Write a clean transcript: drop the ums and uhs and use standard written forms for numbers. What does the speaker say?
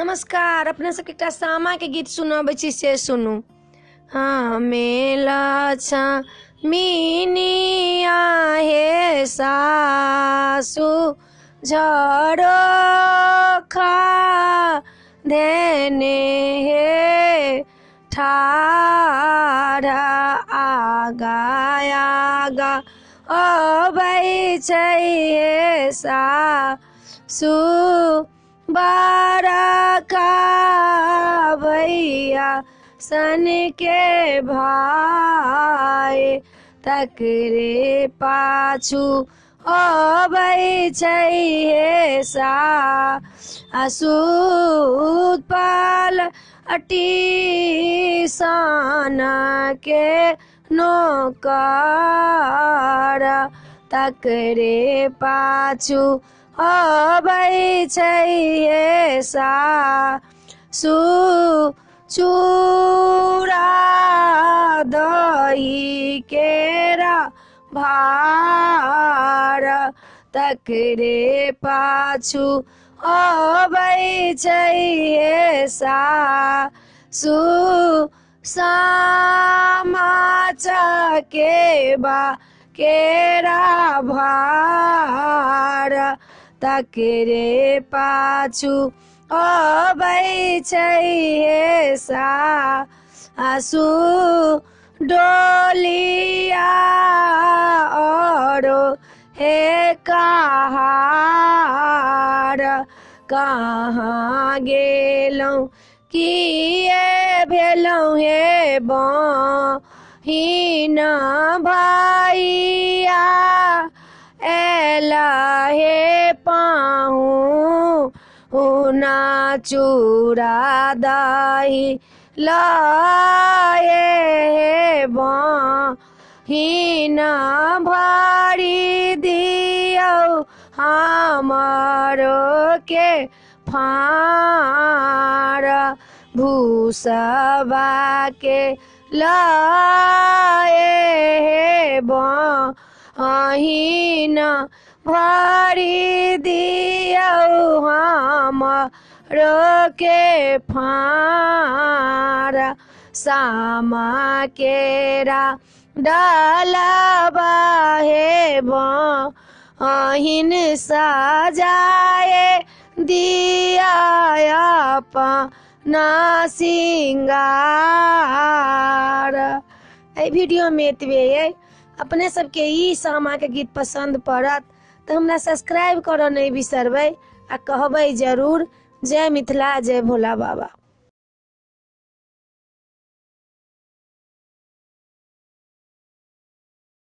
नमस्कार, अपने सबके एकटा सामा के गीत सुनाबै छी से सुनू। हमें लक्ष्मीनिया हे सासु झरोखा देने हे ठाढ़ा आगा आगा अबै छै हे सासु बरका भैया सन के भाई तकरे पाछू अबै छै हे सासु पाल अटी सन के नौकर तकरे पाछू अबै छै हे सासु चूड़ा दही केरा भार तकरे पाछू अबै छै हे सासु सामा चकेबा केरा भार तकरे पाछू अबै छै हे सासु डोलिया औरो हे कहार कहाँ गेलौं किए भेलौं हे बहिन भैया एला हे पाहुना चूड़ा दही लाए हे बहिन भरी दियौ हमरो के फार भूसबा के लाए हे बहिन भरी दियौ हमरो के फार सामा केरा डालबा हे बहिन सजाए दिया अपना सिंगार। वीडियो में एतबे है। अपने सबके ई सामा के गीत पसंद पड़त तो हमरा सब्सक्राइब करऽ नहीं बिसरबै आ कहबै जरूर। जय मिथिला, जय भोला बाबा।